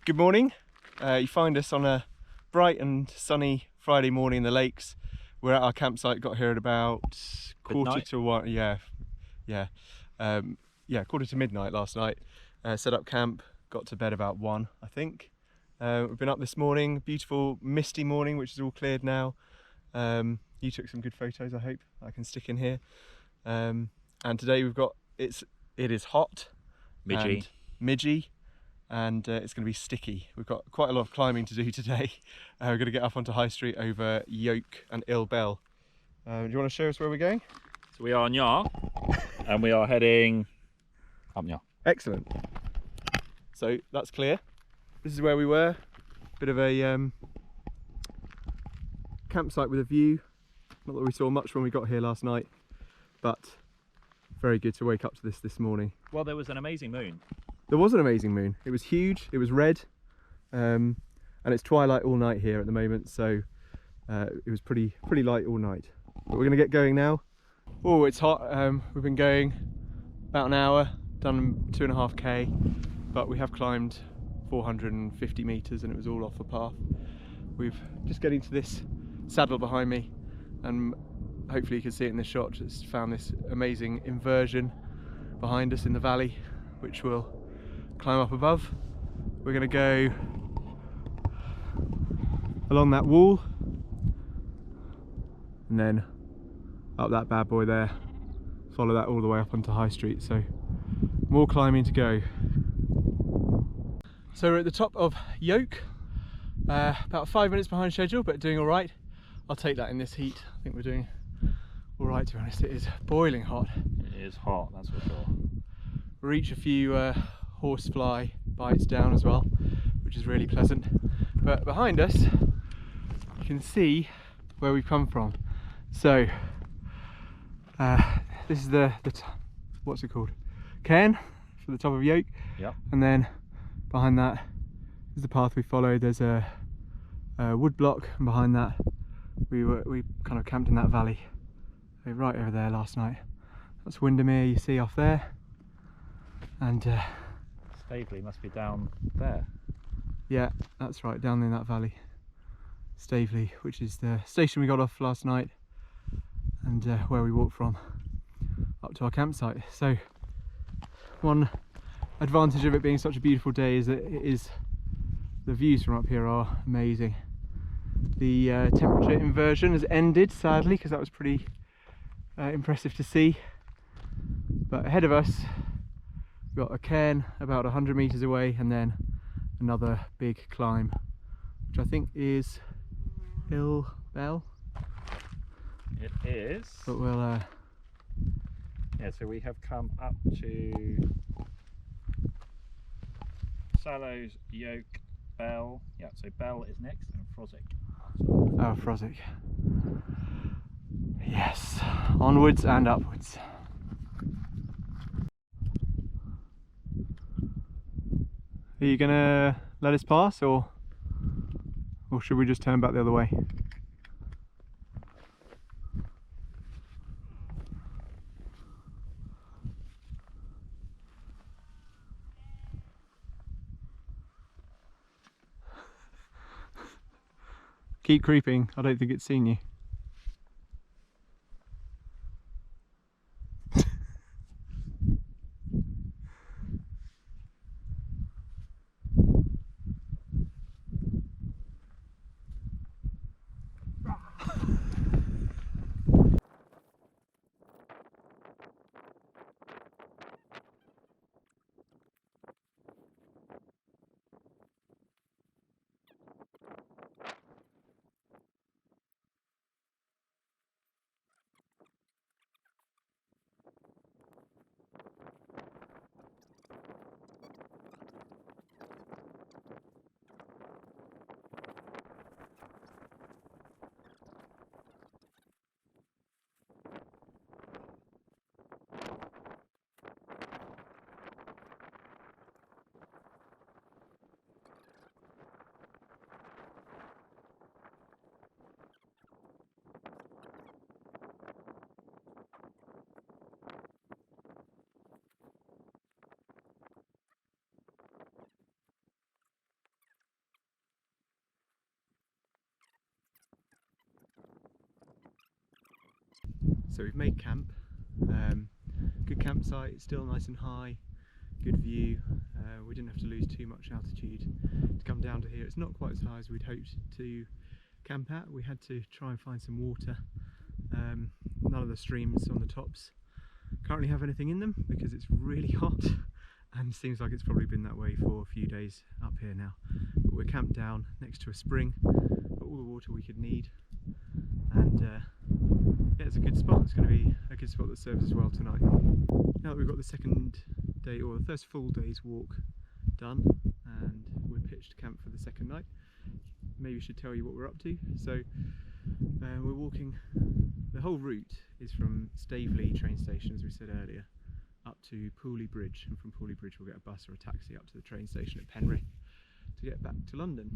Good morning. You find us on a bright and sunny Friday morning in the lakes. We're at our campsite, got here at about quarter to one. Quarter to midnight last night. Set up camp, got to bed about 1, I think. We've been up this morning, beautiful misty morning, which is all cleared now. You took some good photos, I hope I can stick in here. And today it is hot, midgy, and it's going to be sticky. We've got quite a lot of climbing to do today. We're going to get up onto High Street over Yoke and Il Bell. Do you want to show us where we're going? So we are Nyar, and we are heading up Nyar. Excellent. So that's clear. This is where we were. Bit of a campsite with a view. Not that we saw much when we got here last night, but very good to wake up to this morning. Well, there was an amazing moon. There was an amazing moon. It was huge, it was red, and it's twilight all night here at the moment, so it was pretty light all night. But we're going to get going now. Oh, it's hot. We've been going about an hour, done 2.5k, but we have climbed 450 meters and it was all off the path. We've just getting to this saddle behind me, and hopefully you can see it in this shot. Just found this amazing inversion behind us in the valley, which we'll climb up above. We're going to go along that wall and then up that bad boy there, follow that all the way up onto High Street. So more climbing to go. So we're at the top of Yoke, about 5 minutes behind schedule, but doing all right. I'll take that in this heat. I think we're doing all right, to be honest. It is boiling hot. It is hot, that's for sure. Reach a few horsefly bites down as well, which is really pleasant. But behind us, you can see where we've come from. So this is the what's it called? Cairn for the top of Yoke. Yep. And then behind that is the path we followed. There's a wood block, and behind that we kind of camped in that valley right over there last night. That's Windermere you see off there, and Staveley must be down there. yeah, that's right, down in that valley. Staveley, which is the station we got off last night, and where we walked from up to our campsite. So one advantage of it being such a beautiful day is that the views from up here are amazing. The temperature inversion has ended, sadly, because that was pretty impressive to see. But ahead of us we've got a cairn about 100 meters away, and then another big climb, which I think is Il Bell. It is. But we'll yeah, so we have come up to Sallows, Yoke, Bell. Yeah, so Bell is next, and Froswick. oh, Froswick. Yes, onwards and upwards. Are you gonna let us pass, or should we just turn back the other way? Keep creeping, I don't think it's seen you. So we've made camp, good campsite, still nice and high, good view. We didn't have to lose too much altitude to come down to here. It's not quite as high as we'd hoped to camp at. We had to try and find some water. None of the streams on the tops currently have anything in them because it's really hot, and seems like it's probably been that way for a few days up here now. But we're camped down next to a spring, got all the water we could need, and yeah, it's a good spot. It's going to be a good spot that serves us well tonight. Now that we've got the second day, or the first full day's walk done, and we're pitched camp for the second night, maybe I should tell you what we're up to. So we're walking, the whole route is from Staveley train station, as we said earlier, up to Pooley Bridge, and from Pooley Bridge we'll get a bus or a taxi up to the train station at Penrith to get back to London.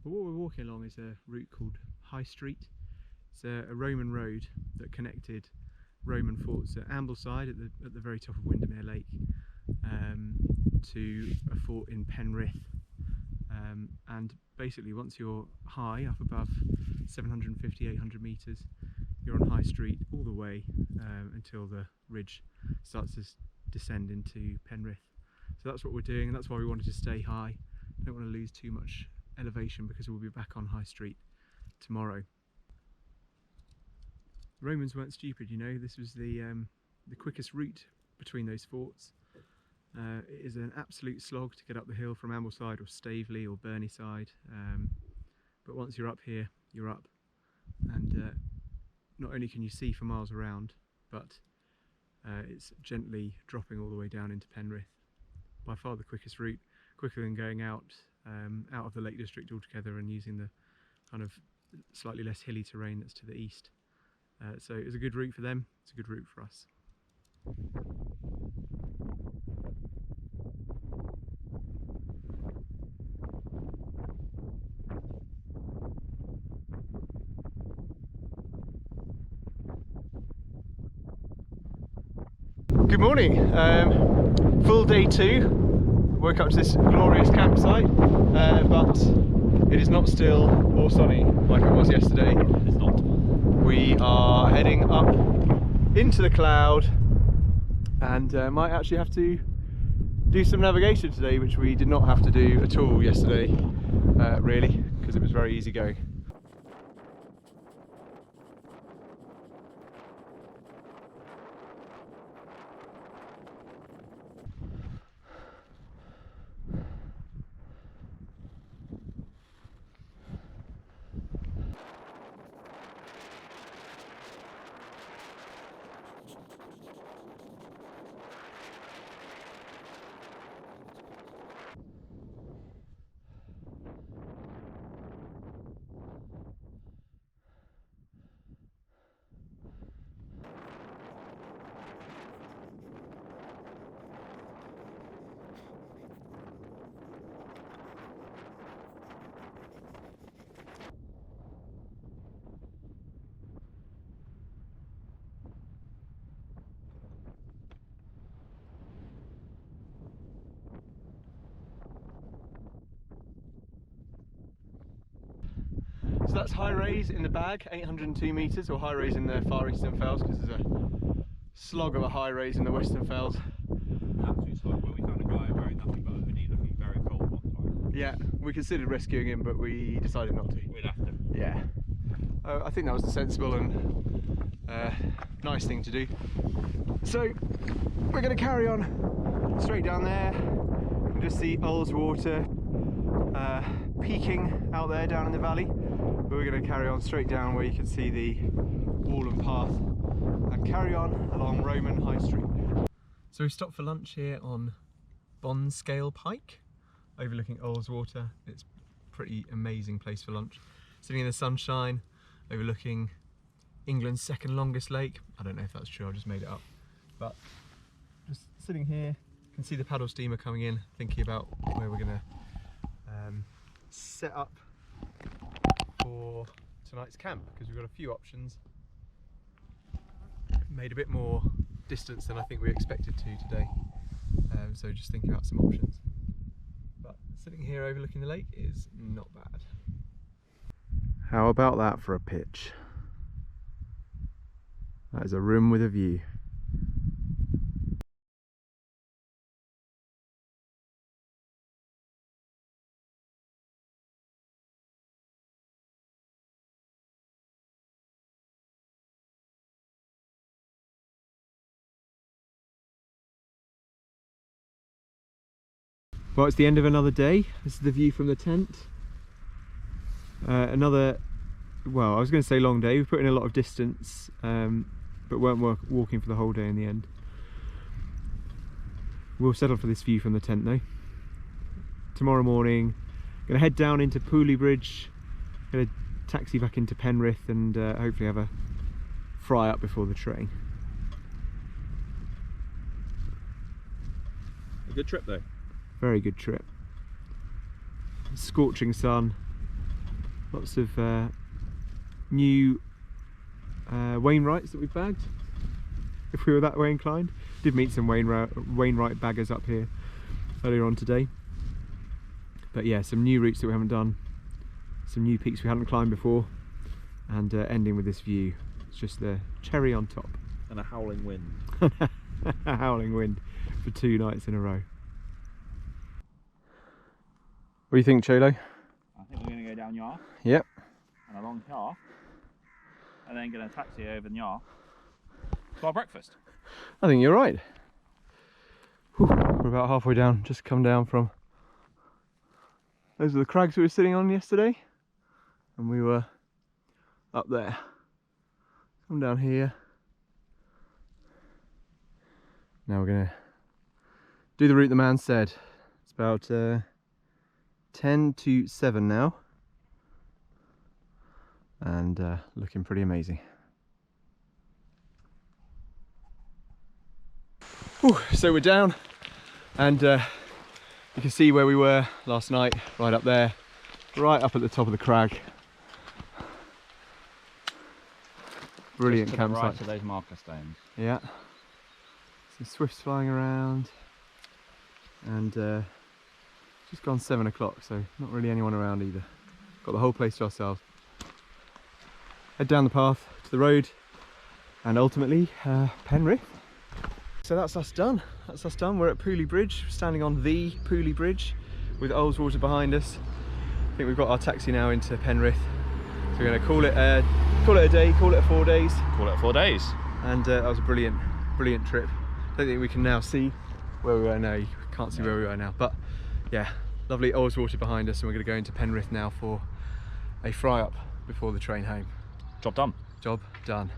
But what we're walking along is a route called High Street. It's a Roman road that connected Roman forts at Ambleside at the very top of Windermere Lake to a fort in Penrith. And basically once you're high, up above 750-800 metres, you're on High Street all the way until the ridge starts to descend into Penrith. So that's what we're doing, and that's why we wanted to stay high. Don't want to lose too much elevation because we'll be back on High Street tomorrow. The Romans weren't stupid, you know. This was the quickest route between those forts. It is an absolute slog to get up the hill from Ambleside or Staveley or Burneyside, but once you're up here, you're up, and not only can you see for miles around, but it's gently dropping all the way down into Penrith. By far the quickest route, quicker than going out of the Lake District altogether and using the kind of slightly less hilly terrain that's to the east. So it's a good route for them, it's a good route for us. Good morning, full day 2. Woke up to this glorious campsite, but it is not still or sunny like it was yesterday. It's not. We are heading up into the cloud and might actually have to do some navigation today, which we did not have to do at all yesterday, really, because it was very easy going. So that's High Raise in the bag, 802 metres, or High Raise in the Far Eastern Fells, because there's a slog of a High Raise in the Western Fells. Absolute slog. Well, we found a guy wearing nothing but a hoodie looking very cold one time. Yeah, we considered rescuing him, but we decided not to. We'd have to. Yeah. I think that was the sensible and nice thing to do. So we're going to carry on straight down there. You can just see Ullswater peaking out there down in the valley. But we're going to carry on straight down where you can see the Walham Path and carry on along Roman High Street. So we stopped for lunch here on Bonscale Pike, overlooking Ullswater. It's a pretty amazing place for lunch. Sitting in the sunshine, overlooking England's second longest lake. I don't know if that's true, I just made it up. But just sitting here, you can see the paddle steamer coming in, thinking about where we're going to set up for tonight's camp, because we've got a few options. Made a bit more distance than I think we expected to today, so just thinking about some options. But sitting here overlooking the lake is not bad. How about that for a pitch? That is a room with a view. Well, it's the end of another day. This is the view from the tent. Another, well, I was going to say long day. We've put in a lot of distance, but weren't walking for the whole day in the end. We'll settle for this view from the tent though. Tomorrow morning, going to head down into Pooley Bridge, going to taxi back into Penrith and hopefully have a fry up before the train. A good trip though. Very good trip. Scorching sun, lots of new Wainwrights that we've bagged, if we were that way inclined. Did meet some Wainwright baggers up here earlier on today. But yeah, some new routes that we haven't done, some new peaks we hadn't climbed before, and ending with this view. It's just the cherry on top. And a howling wind. A howling wind for 2 nights in a row. What do you think, Cholo? I think we're going to go down Yar. Yep. And along Yar. And then going to taxi over Yar to our breakfast. I think you're right. Whew, we're about halfway down, just come down from... Those are the crags we were sitting on yesterday. And we were up there. Come down here. Now we're going to do the route the man said. It's about 10 to 7 now. And looking pretty amazing. Whew, so we're down, and you can see where we were last night, right up there, right up at the top of the crag. Brilliant campsite. Right to those marker stones. Yeah. Some swifts flying around, and it's just gone 7 o'clock, so not really anyone around either. Got the whole place to ourselves. Head down the path to the road, and ultimately Penrith. So that's us done. That's us done. We're at Pooley Bridge, standing on the Pooley Bridge with Ullswater behind us. I think we've got our taxi now into Penrith. So we're going to call it a day, call it 4 days. Call it 4 days. And that was a brilliant trip. I don't think we can now see where we are now. You can't see where we are now. But yeah, lovely Ullswater behind us, and we're going to go into Penrith now for a fry up before the train home. Job done. Job done.